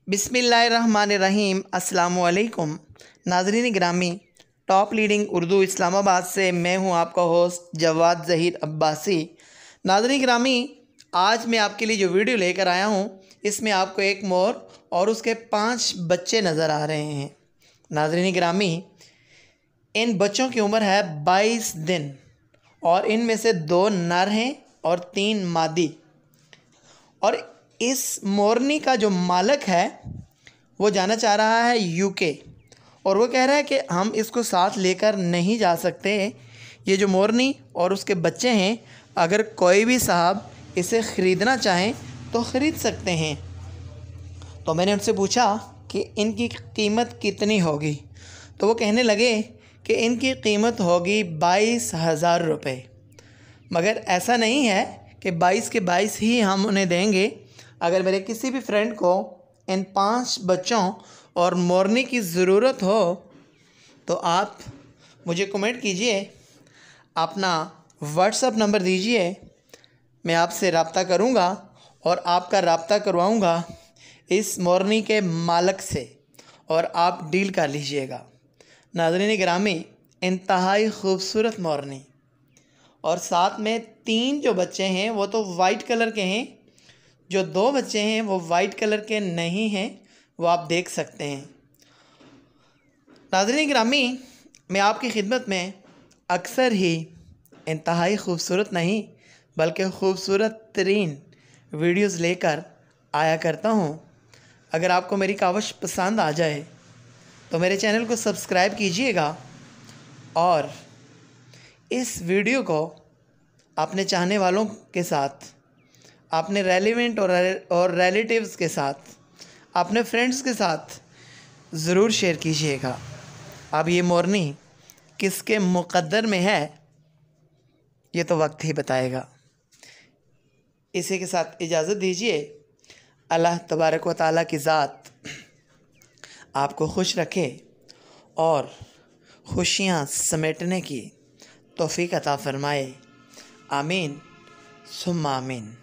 बिस्मिल्लाहिर्रहमानिर्रहीम। अस्सलामुअलैकुम नाज़रीन गिरामी, टॉप लीडिंग उर्दू इस्लामाबाद से मैं हूं आपका होस्ट जवाद ज़हीर अब्बासी। नाज़रीन गिरामी, आज मैं आपके लिए जो वीडियो लेकर आया हूं, इसमें आपको एक मोर और उसके 5 बच्चे नज़र आ रहे हैं। नाज़रीन गिरामी, इन बच्चों की उम्र है 22 दिन और इनमें से 2 नर हैं और 3 मादी। और इस मोरनी का जो मालिक है वो जाना चाह रहा है यूके, और वो कह रहा है कि हम इसको साथ लेकर नहीं जा सकते। ये जो मोरनी और उसके बच्चे हैं, अगर कोई भी साहब इसे ख़रीदना चाहें तो ख़रीद सकते हैं। तो मैंने उनसे पूछा कि इनकी कीमत कितनी होगी, तो वो कहने लगे कि इनकी कीमत होगी 22,000 रुपये। मगर ऐसा नहीं है कि 22 के 22 ही हम उन्हें देंगे। अगर मेरे किसी भी फ्रेंड को इन 5 बच्चों और मोरनी की ज़रूरत हो तो आप मुझे कमेंट कीजिए, अपना व्हाट्सएप नंबर दीजिए, मैं आपसे रब्ता करूंगा और आपका रब्ता करवाऊंगा इस मोरनी के मालिक से और आप डील कर लीजिएगा। नाज़रीन गिरामी, इंतहाई खूबसूरत मोरनी, और साथ में 3 जो बच्चे हैं वो तो वाइट कलर के हैं, जो 2 बच्चे हैं वो वाइट कलर के नहीं हैं, वो आप देख सकते हैं। नाज़रीन गिरामी, मैं आपकी खिदमत में अक्सर ही इंतहाई खूबसूरत नहीं बल्कि खूबसूरत तरीन वीडियोज़ लेकर आया करता हूँ। अगर आपको मेरी कावश पसंद आ जाए तो मेरे चैनल को सब्सक्राइब कीजिएगा और इस वीडियो को अपने चाहने वालों के साथ, अपने रेलिवेंट और रिलेटिव्स के साथ, अपने फ्रेंड्स के साथ ज़रूर शेयर कीजिएगा। अब ये मोरनी किसके मुक़द्दर में है ये तो वक्त ही बताएगा। इसी के साथ इजाज़त दीजिए। अल्लाह तबारक व तआला की ज़ात आपको खुश रखे और खुशियाँ समेटने की तौफ़ीक अता फ़रमाए। आमीन सुम्मा आमीन।